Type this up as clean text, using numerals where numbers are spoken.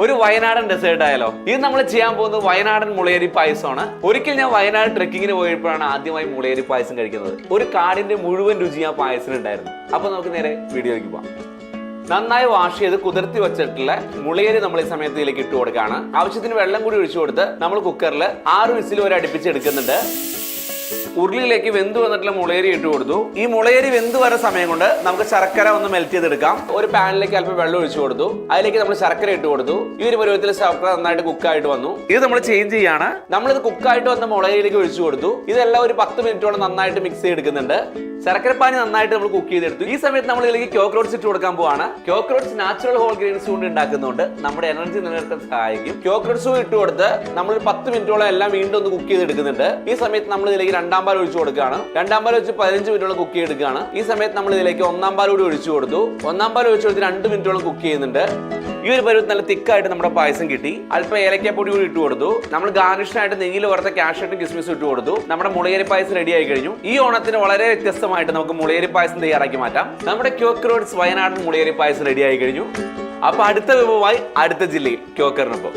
ഒരു വയനാടൻ ഡെസേർട്ട് ആയാലോ? ഇത് നമ്മൾ ചെയ്യാൻ പോകുന്നത് വയനാടൻ മുളയരി പായസമാണ്. ഒരിക്കൽ ഞാൻ വയനാട് ട്രെക്കിങ്ങിന് പോയപ്പോഴാണ് ആദ്യമായി മുളയരി പായസം കഴിക്കുന്നത്. ഒരു കാടിന്റെ മുഴുവൻ രുചി ആ പായസത്തിന് ഉണ്ടായിരുന്നു. അപ്പൊ നമുക്ക് നേരെ വീഡിയോയ്ക്ക് പോകാം. നന്നായി വാഷ് ചെയ്ത് കുതിർത്തി വെച്ചിട്ടുള്ള മുളയരി നമ്മൾ ഈ സമയത്ത് ഇതിലേക്ക് ഇട്ട് കൊടുക്കുകയാണ്. ആവശ്യത്തിന് വെള്ളം കൂടി ഒഴിച്ചു കൊടുത്ത് നമ്മൾ കുക്കറിൽ 6 വിസിൽ വരെ അടുപ്പിച്ചെടുക്കുന്നുണ്ട്. ഉരുളിയിലേക്ക് വെന്ത് വന്നിട്ടുള്ള മുളയരി ഇട്ട് കൊടുത്തു. ഈ മുളയരി വെന്ത് വര സമയം കൊണ്ട് നമുക്ക് ശർക്കര ഒന്ന് മെൽറ്റ് ചെയ്തെടുക്കാം. ഒരു പാനിലേക്ക് അല്പം വെള്ളം ഒഴിച്ചു കൊടുത്തു. അതിലേക്ക് നമ്മൾ ശർക്കര ഇട്ട് കൊടുത്തു. ഈ ഒരു പരുവത്തിൽ ശർക്കര നന്നായിട്ട് കുക്കായിട്ട് വന്നു. ഇത് നമ്മൾ ചേഞ്ച് ചെയ്യാണ്. നമ്മളിത് കുക്കായിട്ട് വന്ന മുളകരിയിലേക്ക് ഒഴിച്ചു കൊടുത്തു. ഇതെല്ലാം ഒരു 10 മിനിറ്റോളം നന്നായിട്ട് മിക്സ് ചെയ്തെടുക്കുന്നുണ്ട്. ശർക്കരപ്പാനി നന്നായിട്ട് നമ്മൾ കുക്ക് ചെയ്തെടുത്തു. ഈ സമയത്ത് നമ്മൾ ഇതിലേക്ക് ക്യോക്രോട്ട്സ് ഇട്ട് കൊടുക്കാൻ പോവാണ്. ക്യോക്രോട്ട്സ് നാച്ചുറൽ ഹോൾ ഗ്രെയിൻസ് കൊണ്ട് ഉണ്ടാക്കുന്നതുകൊണ്ട് നമ്മുടെ എനർജി നിലനിർത്താൻ സഹായിക്കും. ക്യോക്രോട്ട്സും ഇട്ട് കൊടുത്ത് നമ്മൾ 10 മിനിറ്റോളം എല്ലാം വീണ്ടും ഒന്ന് കുക്ക് ചെയ്തെടുക്കുന്നുണ്ട്. ഈ സമയത്ത് നമ്മൾ ഇതിലേക്ക് 2-ാം പാൽ ഒഴിച്ചു കൊടുക്കുകയാണ്. 2-ാം പാൽ വെച്ച് 15 മിനിറ്റോളം കുക്ക് ചെയ്തെടുക്കുകയാണ്. ഈ സമയത്ത് നമ്മൾ ഇതിലേക്ക് 1-ാം പാൽ കൂടി ഒഴിച്ചു കൊടുത്തു. 1-ാം പാൽ ഒഴിച്ചു കൊടുത്ത് 2 മിനിറ്റോളം കുക്ക് ചെയ്യുന്നുണ്ട്. ഈ ഒരു പരുവത്തിൽ നല്ല തിക്കായിട്ട് നമ്മുടെ പായസം കിട്ടി. അല്പം ഏലക്കാപ്പൊടി കൂടി ഇട്ട് കൊടുത്തു. നമ്മൾ ഗാർണിഷിനായിട്ട് നെയ്യിൽ വറുത്ത കാഷ്യൂട്ടും കിസ്മിസും ഇട്ട് കൊടുത്തു. നമ്മുടെ മുളയരി പായസം റെഡി ആയി കഴിഞ്ഞു. ഈ ഓണത്തിന് വളരെ വ്യത്യസ്തമായിട്ട് നമുക്ക് മുളയരി പായസം തയ്യാറാക്കി മാറ്റാം. നമ്മുടെ ക്യോക്രോട്ട്സ് വയനാടൻ മുളയരി പായസം റെഡി ആയി കഴിഞ്ഞു. അപ്പൊ അടുത്ത വിഭവമായി അടുത്ത ജില്ലയിൽ ക്യോക്കറിനൊപ്പം.